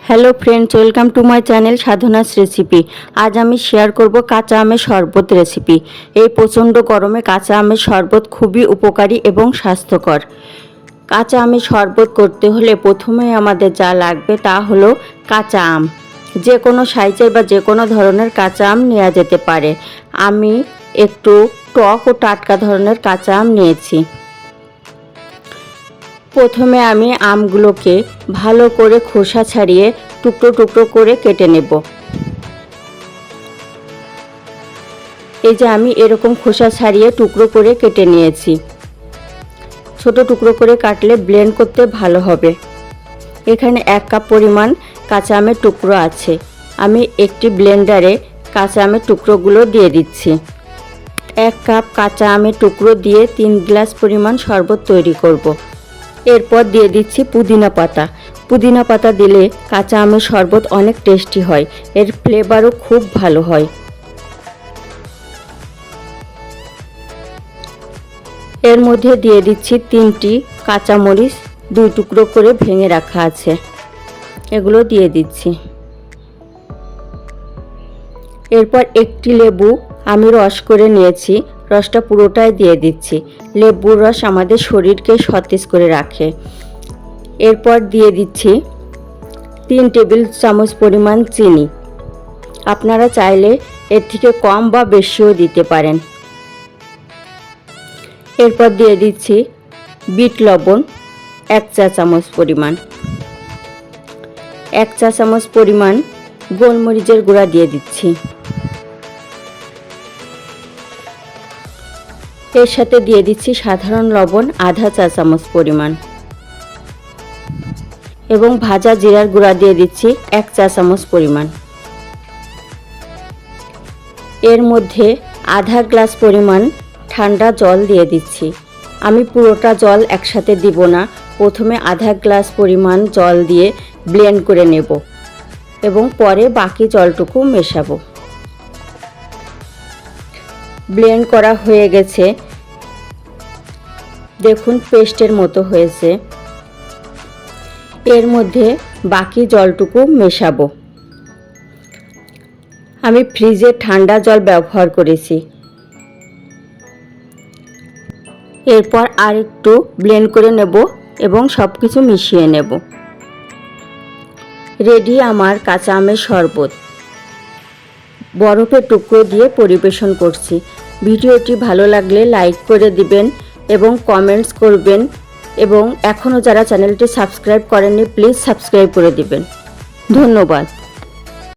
Hello friends, welcome to my channel Sadhana's recipe. আজ আমি share করব কাঁচা আমের শরবত রেসিপি। এই প্রচণ্ড গরমে কাঁচা আমের শরবত খুবই উপকারী এবং স্বাস্থ্যকর। কাঁচা আমের শরবত করতে হলে প্রথমে আমাদের যা লাগবে তা হলো কাঁচা আম। যে কোনো সাইজের বা যে কোনো ধরনের কাঁচা আম নেওয়া যেতে পারে। আমি একটু টক ও টাটকা ধরনের কাঁচা আম নিয়েছি। প্রথমে আমি আমগুলোকে ভালো করে খোসা ছাড়িয়ে টুকরো টুকরো করে কেটে নেব। এই যে আমি এরকম খোসা ছাড়িয়ে টুকরো করে কেটে নিয়েছি। ছোট টুকরো করে কাটলে ব্লেন্ড করতে ভালো হবে। এখানে 1 কাপ পরিমাণ কাঁচা আমের টুকরো আছে। আমি একটি ব্লেন্ডারে কাঁচা আমের টুকরোগুলো দিয়ে দিচ্ছি। 1 কাপ কাঁচা আমের টুকরো দিয়ে 3 গ্লাস পরিমাণ শরবত তৈরি করব। এরপর দিয়ে দিচ্ছি পুদিনা পাতা। পুদিনা পাতা দিলে কাঁচা আমের শরবত অনেক টেস্টি হয়, এর ফ্লেভারও খুব ভালো হয়। এর মধ্যে দিয়ে দিচ্ছি 3টি কাঁচামরিচ 2 টুকরো করে ভেঙে রাখা আছে, এগুলো দিয়ে দিচ্ছি। এরপর একটি লেবু আমি রস করে নিয়েছি, রসটা পুরোটাই দিয়ে দিচ্ছি। লেবুর রস আমাদের শরীরকে সতেজ করে রাখে। এরপর দিয়ে দিচ্ছি 3 টেবিল চামচ পরিমাণ চিনি। আপনারা চাইলে এর থেকে কম বা বেশিও দিতে পারেন। এরপর দিয়ে দিচ্ছি বিট লবণ 1 চা চামচ পরিমাণ। 1 চা চামচ পরিমাণ গোলমরিচের গুঁড়া দিয়ে দিচ্ছি। এর সাথে দিয়ে দিচ্ছি সাধারণ লবণ আধা চা চামচ পরিমাণ এবং ভাজা জিরার গুঁড়া দিয়ে দিচ্ছি 1 চা চামচ পরিমাণ। এর মধ্যে আধা গ্লাস পরিমাণ ঠান্ডা জল দিয়ে দিচ্ছি। আমি পুরোটা জল একসাথে দিব না, প্রথমে আধা গ্লাস পরিমাণ জল দিয়ে ব্লেন্ড করে নেব এবং পরে বাকি জলটুকু মেশাবো। ব্লেন্ড করা হয়ে গেছে, দেখুন পেস্টের মতো হয়েছে। এর মধ্যে বাকি জলটুকু মেশাবো। আমি ফ্রিজে ঠান্ডা জল ব্যবহার করেছি। এরপর আর একটু ব্লেন্ড করে নেব এবং সব কিছু মিশিয়ে নেব। রেডি আমার কাঁচা আমের শরবত। বরফের টুকরো দিয়ে পরিবেশন করছি। ভিডিওটি ভালো লাগলে লাইক করে দিবেন এবং কমেন্টস করবেন, এবং এখনও যারা চ্যানেলটি সাবস্ক্রাইব করেননি প্লিজ সাবস্ক্রাইব করে দিবেন। ধন্যবাদ।